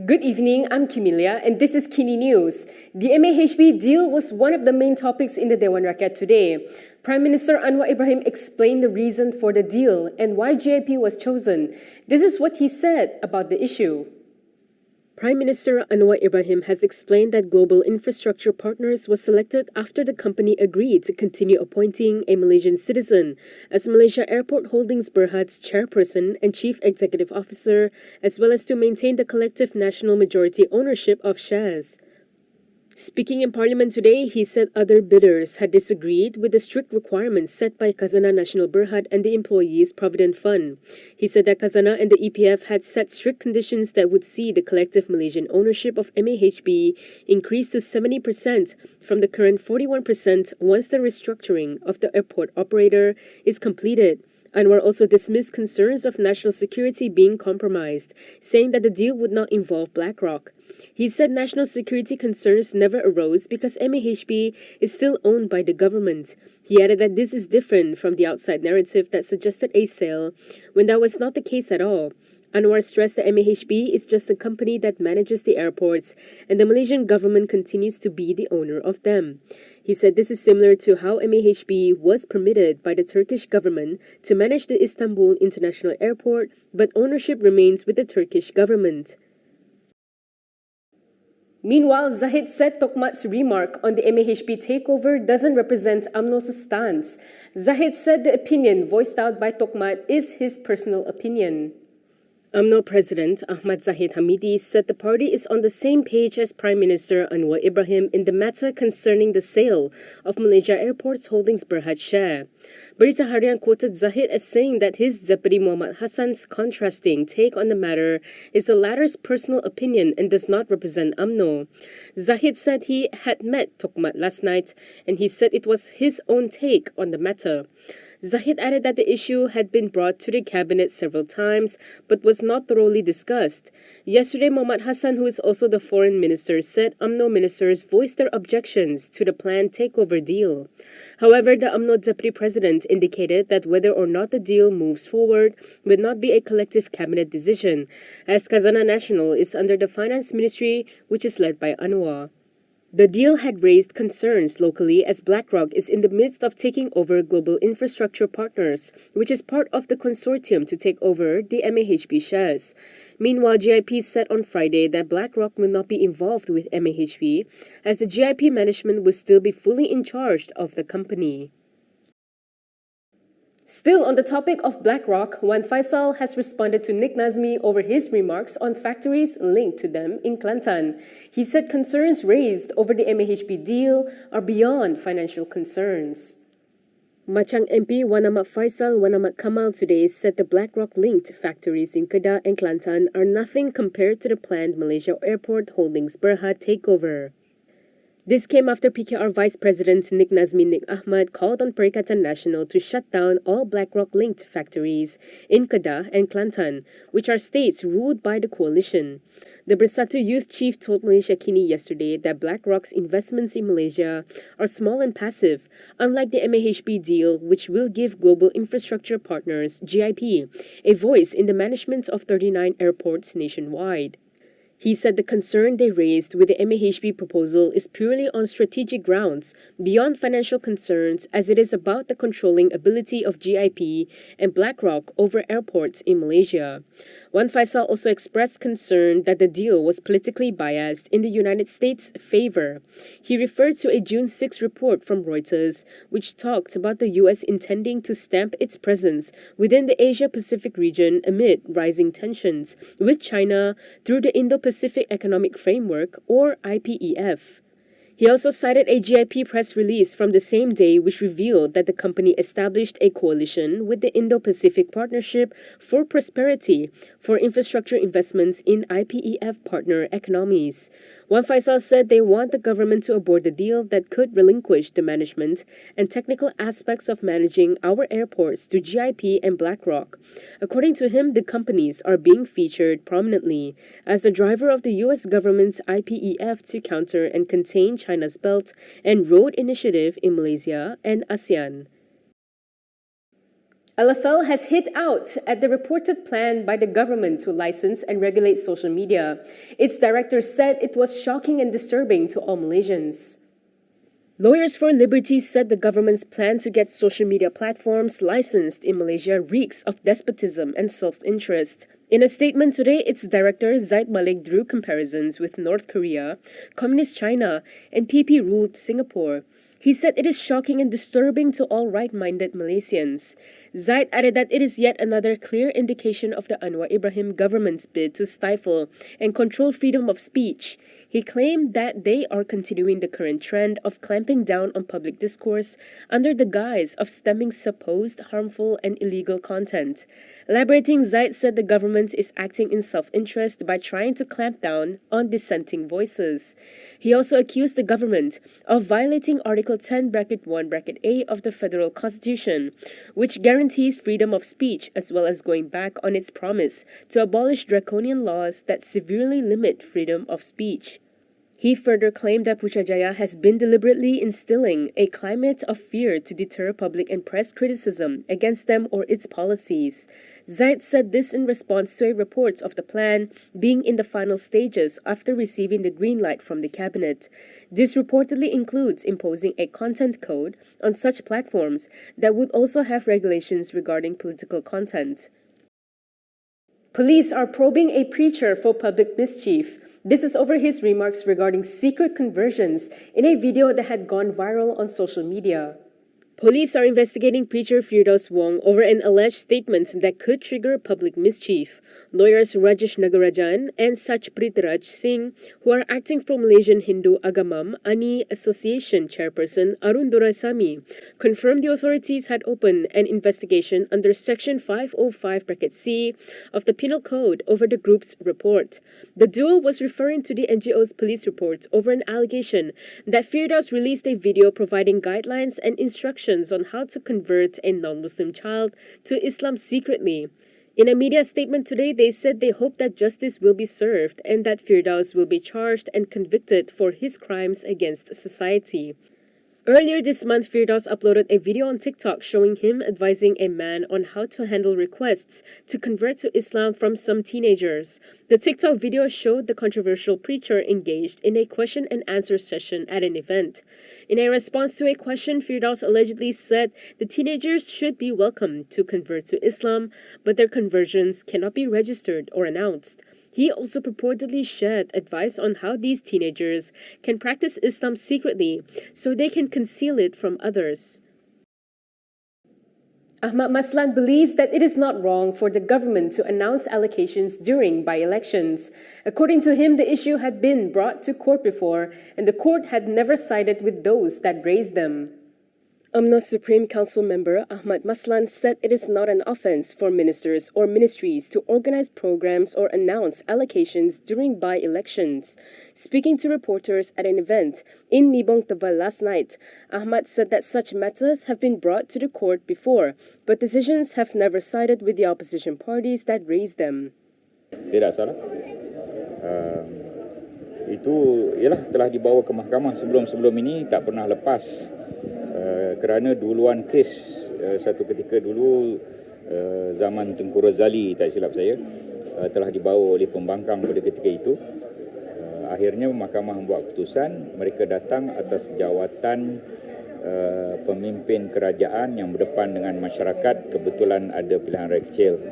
Good evening, I'm Kimilia and this is KiniNews. The MAHB deal was one of the main topics in the Dewan Rakyat today. Prime Minister Anwar Ibrahim explained the reason for the deal and why GIP was chosen. This is what he said about the issue. Prime Minister Anwar Ibrahim has explained that Global Infrastructure Partners was selected after the company agreed to continue appointing a Malaysian citizen as Malaysia Airport Holdings Bhd's chairperson and chief executive officer, as well as to maintain the collective national majority ownership of shares. Speaking in Parliament today, he said other bidders had disagreed with the strict requirements set by Khazanah Nasional Bhd and the Employees Provident Fund. He said that Khazanah and the EPF had set strict conditions that would see the collective Malaysian ownership of MAHB increase to 70% from the current 41% once the restructuring of the airport operator is completed. Anwar also dismissed concerns of national security being compromised, saying that the deal would not involve Blackrock. He said national security concerns never arose because MAHB is still owned by the government. He added that this is different from the outside narrative that suggested a sale, when that was not the case at all. Anwar stressed that MAHB is just a company that manages the airports and the Malaysian government continues to be the owner of them. He said this is similar to how MAHB was permitted by the Turkish government to manage the Istanbul International Airport, but ownership remains with the Turkish government. Meanwhile, Zahid said Tokmat's remark on the MAHB takeover doesn't represent UMNO's stance. Zahid said the opinion voiced out by Tokmat is his personal opinion. UMNO President Ahmad Zahid said the party is on the same page as Prime Minister Anwar Ibrahim in the matter concerning the sale of Malaysia Airport Holdings Bhd share. Berita Harian quoted Zahid as saying that his deputy Muhammad Hassan's contrasting take on the matter is the latter's personal opinion and does not represent UMNO. Zahid said he had met Tokmat last night and he said it was his own take on the matter. Zahid added that the issue had been brought to the cabinet several times but was not thoroughly discussed. Yesterday, Muhammad Hassan, who is also the foreign minister, said UMNO ministers voiced their objections to the planned takeover deal. However, the UMNO deputy president indicated that whether or not the deal moves forward will not be a collective cabinet decision, as Khazanah Nasional is under the finance ministry, which is led by Anwar. The deal had raised concerns locally as Blackrock is in the midst of taking over Global Infrastructure Partners, which is part of the consortium to take over the MAHB shares. Meanwhile, GIP said on Friday that Blackrock will not be involved with MAHB as the GIP management will still be fully in charge of the company. Still on the topic of Blackrock, Fayhsal has responded to Nik Nazmi over his remarks on factories linked to them in Kelantan. He said concerns raised over the MAHB deal are beyond financial concerns. Machang MP Ahmad Fayhsal Kamal today said the Blackrock-linked factories in Kedah and Kelantan are nothing compared to the planned Malaysia Airport Holdings Bhd takeover. This came after PKR Vice President Nik Nazmi Ahmad called on Perikatan Nasional to shut down all Blackrock-linked factories in Kedah and Kelantan, which are states ruled by the coalition. The Bersatu Youth Chief told Malaysia Kini yesterday that Blackrock's investments in Malaysia are small and passive, unlike the MAHB deal, which will give Global Infrastructure Partners, GIP, a voice in the management of 39 airports nationwide. He said the concern they raised with the MAHB proposal is purely on strategic grounds, beyond financial concerns, as it is about the controlling ability of GIP and Blackrock over airports in Malaysia. Fayhsal also expressed concern that the deal was politically biased in the United States' favor. He referred to a June 6 report from Reuters, which talked about the US intending to stamp its presence within the Asia-Pacific region amid rising tensions with China through the Indo-Pacific Economic Framework, or IPEF. He also cited a GIP press release from the same day which revealed that the company established a coalition with the Indo-Pacific Partnership for Prosperity for infrastructure investments in IPEF partner economies. Fayhsal said they want the government to abort the deal that could relinquish the management and technical aspects of managing our airports to GIP and Blackrock. According to him, the companies are being featured prominently as the driver of the US government's IPEF to counter and contain China's Belt and Road Initiative in Malaysia and ASEAN. LFL has hit out at the reported plan by the government to license and regulate social media. Its director said it was shocking and disturbing to all Malaysians. Lawyers for Liberty said the government's plan to get social media platforms licensed in Malaysia reeks of despotism and self-interest. In a statement today, its director Zahid Malik drew comparisons with North Korea, Communist China, and PP-ruled Singapore. He said it is shocking and disturbing to all right-minded Malaysians. Zahid added that it is yet another clear indication of the Anwar Ibrahim government's bid to stifle and control freedom of speech. He claimed that they are continuing the current trend of clamping down on public discourse under the guise of stemming supposed harmful and illegal content. Elaborating, Zahid said the government is acting in self-interest by trying to clamp down on dissenting voices. He also accused the government of violating Article 10(1)(a) of the Federal Constitution, which guarantees freedom of speech as well as going back on its promise to abolish draconian laws that severely limit freedom of speech. He further claimed that Putrajaya has been deliberately instilling a climate of fear to deter public and press criticism against them or its policies. Zahid said this in response to a report of the plan being in the final stages after receiving the green light from the cabinet. This reportedly includes imposing a content code on such platforms that would also have regulations regarding political content. Police are probing a preacher for public mischief. This is over his remarks regarding secret conversions in a video that had gone viral on social media. Police are investigating preacher Firdaus Wong over an alleged statement that could trigger public mischief. Lawyers Rajesh Nagarajan and Sach Pritraj Singh, who are acting for Malaysian Hindu Agamam Ani Association chairperson Arun Doraisamy, confirmed the authorities had opened an investigation under Section 505(c) of the Penal Code over the group's report. The duo was referring to the NGO's police report over an allegation that Firdaus released a video providing guidelines and instructions on how to convert a non-Muslim child to Islam secretly. In a media statement today, they said they hope that justice will be served and that Firdaus will be charged and convicted for his crimes against society. Earlier this month, Firdaus uploaded a video on TikTok showing him advising a man on how to handle requests to convert to Islam from some teenagers. The TikTok video showed the controversial preacher engaged in a question and answer session at an event. In a response to a question, Firdaus allegedly said the teenagers should be welcome to convert to Islam, but their conversions cannot be registered or announced. He also purportedly shared advice on how these teenagers can practice Islam secretly so they can conceal it from others. Ahmed Maslan believes that it is not wrong for the government to announce allocations during by-elections. According to him, the issue had been brought to court before, and the court had never sided with those that raised them. UMNO Supreme Council member Ahmed Maslan said it is not an offense for ministers or ministries to organize programs or announce allocations during by-elections. Speaking to reporters at an event in Nibong Tebal last night, Ahmad said that such matters have been brought to the court before, but decisions have never sided with the opposition parties that raised them. Tidak salah. Itu ialah telah dibawa ke mahkamah sebelum ini tak pernah lepas. Kerana duluan kes satu ketika dulu zaman Tengku Razali tak silap saya telah dibawa oleh pembangkang pada ketika itu. Akhirnya mahkamah membuat keputusan, mereka datang atas jawatan pemimpin kerajaan yang berdepan dengan masyarakat, kebetulan ada pilihan raya kecil.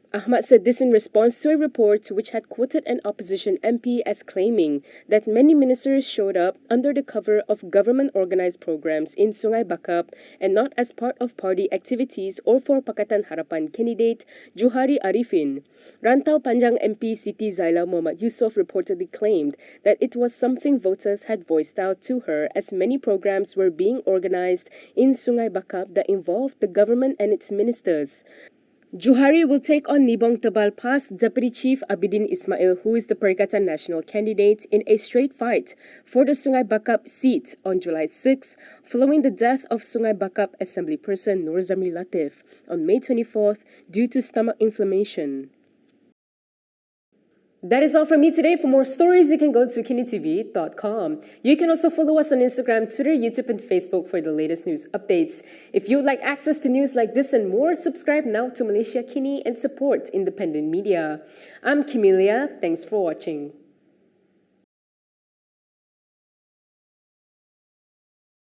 Ahmad said this in response to a report which had quoted an opposition MP as claiming that many ministers showed up under the cover of government-organized programs in Sungai Bakap and not as part of party activities or for Pakatan Harapan candidate Johari Arifin. Rantau Panjang MP Siti Zaila Muhammad Yusof reportedly claimed that it was something voters had voiced out to her as many programs were being organized in Sungai Bakap that involved the government and its ministers. Johari will take on Nibong Tebal past Deputy Chief Abidin Ismail, who is the Perikatan Nasional candidate, in a straight fight for the Sungai Bakap seat on July 6, following the death of Sungai Bakap Assembly Person Nur Zamri Latif on May 24th due to stomach inflammation. That is all from me today. For more stories, you can go to KiniTv.com. You can also follow us on Instagram, Twitter, YouTube, and Facebook for the latest news updates. If you'd like access to news like this and more, subscribe now to Malaysia Kini and support independent media. I'm Camelia. Thanks for watching.